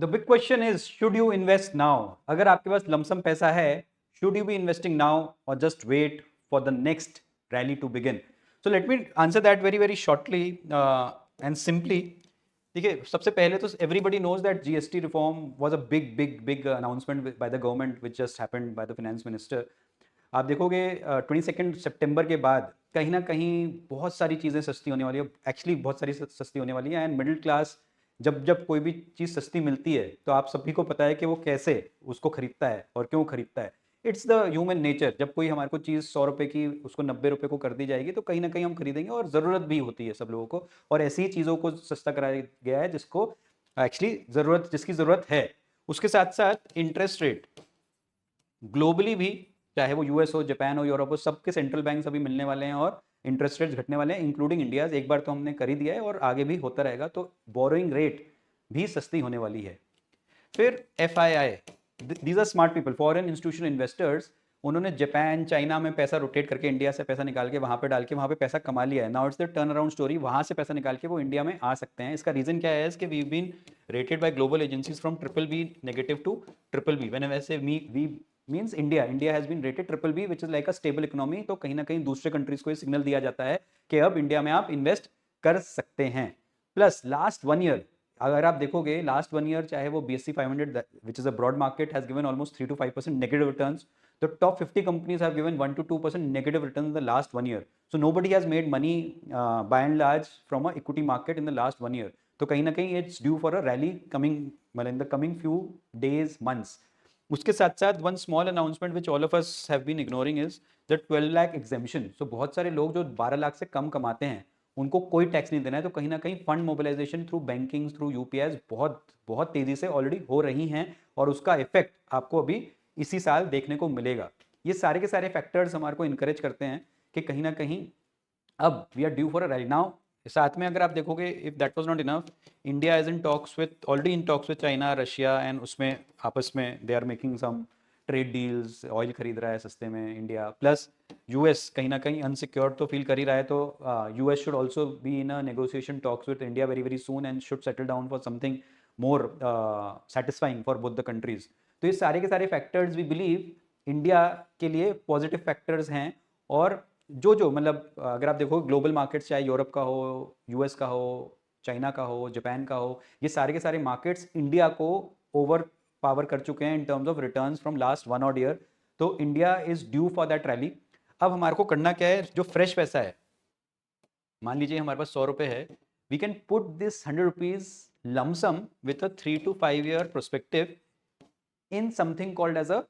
The big question is should you invest now? अगर आपके पास लमसम पैसा है, should you be investing now और just wait for the next rally to begin? So let me answer that very very shortly and simply. देखिए, सबसे पहले तो everybody knows that GST reform was a big big big announcement by the government which just happened by the finance minister. आप देखोगे 22 सितंबर के बाद कहीं ना कहीं बहुत सारी चीज़ें सस्ती होने वाली है. एक्चुअली बहुत सारी सस्ती होने वाली है. एंड मिडिल क्लास, जब जब कोई भी चीज़ सस्ती मिलती है तो आप सभी को पता है कि वो कैसे उसको खरीदता है और क्यों खरीदता है. It's the human nature. जब कोई हमारे को चीज़ 100 रुपये की उसको 90 रुपये को कर दी जाएगी तो कहीं ना कहीं हम खरीदेंगे, और ज़रूरत भी होती है सब लोगों को. और ऐसी ही चीज़ों को सस्ता कराया गया है जिसको एक्चुअली ज़रूरत, जिसकी ज़रूरत है. उसके साथ साथ इंटरेस्ट रेट ग्लोबली भी, चाहे वो यूएस हो, जापान हो, यूरोप हो, सबके सेंट्रल बैंक अभी मिलने वाले हैं और इंटरेस्ट रेट्स घटने वाले हैं, इंक्लूडिंग इंडिया. एक बार तो हमने कर ही दिया है और आगे भी होता रहेगा. तो बोरोइंग रेट भी सस्ती होने वाली है. फिर F I I, these are smart people, foreign institutional investors. उन्होंने जापान, चाइना में पैसा रोटेट करके इंडिया से पैसा निकाल के वहाँ पे डाल के वहाँ पे पैसा कमा लिया है. Now it's the turn around story. वहाँ से पैसा निकाल के वो इंडिया में आ सकते हैं. इसका रीज़न क्या है? कि we been rated by global agencies from triple B negative to triple B. When I say we means India has been rated triple B which is like a stable economy. तो कहीं ना कहीं दूसरे countries को ये signal दिया जाता है कि अब इंडिया में आप इन्वेस्ट कर सकते हैं. प्लस लास्ट 1 ईयर अगर आप देखोगे, लास्ट 1 ईयर चाहे वो BSE 500 which is a broad market has given almost 3 to 5% negative returns. The top 50 companies have given 1 to 2% negative returns in the last 1 year. So nobody has made money by and large from a equity market in the last 1 year. तो कहीं ना कहीं it's due for a rally coming, मतलब in the coming few days, months. उसके साथ साथ one small announcement which all of us have been ignoring is the 12 lakh exemption. So बहुत सारे लोग जो 12 लाख से कम कमाते हैं उनको कोई टैक्स नहीं देना है. तो कहीं ना कहीं fund mobilisation through banking, through UPI बहुत बहुत तेजी से ऑलरेडी हो रही हैं, और उसका इफेक्ट आपको अभी इसी साल देखने को मिलेगा. ये सारे के सारे फैक्टर्स हमारे को इनकरेज करते हैं कि कहीं ना कहीं अब we are due for a rally now. साथ में अगर आप देखोगे, if that was not enough, India is in talks with, already in talks with China, Russia, and उसमें आपस में they are making some trade deals. Oil खरीद रहा है सस्ते में इंडिया. प्लस यूएस कहीं ना कहीं अनसिक्योर्ड तो फील कर ही रहा है. तो US should also be in a negotiation talks with India very very soon and should settle down for something more satisfying for both the countries. तो ये सारे के सारे फैक्टर्स वी बिलीव इंडिया के लिए पॉजिटिव फैक्टर्स हैं. और जो जो मतलब अगर आप देखो ग्लोबल मार्केट्स, चाहे यूरोप का हो, यूएस का हो, चाइना का हो, जापान का हो, ये सारे के सारे मार्केट्स इंडिया को ओवर पावर कर चुके हैं in terms of returns from last 1 odd year. तो India is due for that rally. अब हमारे को करना क्या है? जो फ्रेश पैसा है, मान लीजिए हमारे पास 100 रुपये है, we can put this 100 rupees lump sum with a 3 to 5 year perspective in something called as a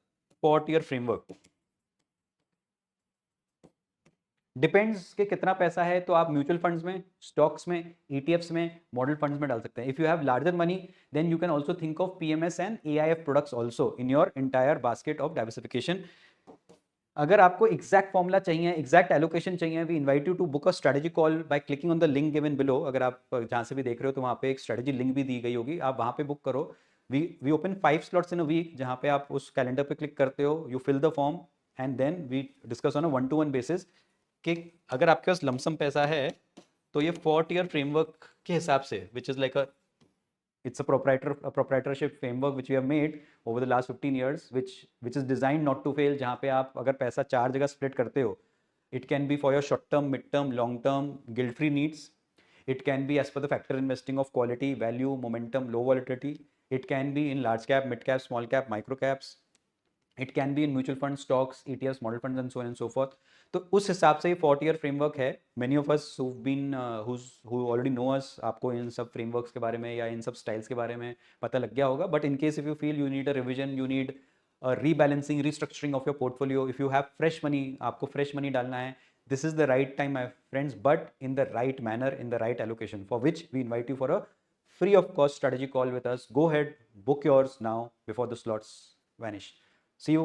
pot year framework. Depends कि कितना पैसा है, तो आप म्यूचुअल फंड्स में, स्टॉक्स में, ईटीएफ्स में, मॉडल फंड्स में डाल सकते हैं. If you have larger money then you can also think of PMS and AIF products also in your entire basket of diversification. अगर आपको एग्जैक्ट फॉर्मूला चाहिए, एग्जैक्ट एलोकेशन चाहिए, we invite you to book a strategy call by clicking on the link given below. अगर आप जहाँ से भी देख रहे हो तो वहाँ पे एक स्ट्रेटेजी लिंक भी दी गई होगी, आप वहाँ पे बुक करो. We open 5 slots in a week, जहाँ पे आप उस कैलेंडर पे क्लिक करते हो, you fill the form and then we discuss on a 1-to-1 basis कि अगर आपके पास लमसम पैसा है तो ये 4 tier फ्रेमवर्क के हिसाब से, विच is like a, it's a proprietorship framework which we have made over the last 15 years, which is designed not to fail. जहाँ पे आप अगर पैसा 4 जगह स्प्लिट करते हो, it can be for your short term, mid term, long term guilt free needs. It can be as per the factor investing of quality, value, momentum, low volatility. It can be in large cap, mid cap, small cap, micro caps. It can be in mutual fund, stocks, ETFs, model funds and so on and so fourth. तो उस हिसाब से ये 4 tier framework है. Many of us who already know us, आपको इन सब frameworks के बारे में या इन सब स्टाइल्स के बारे में पता लग गया होगा. But in case if you feel you need a revision, you need rebalancing, restructuring of your portfolio, if you have fresh money, आपको फ्रेश मनी डालना है, this is the right time my friends, but in the right manner, in the right allocation, for which we invite you for a free of cost strategy call with us. Go ahead, book yours now before the slots vanish. See you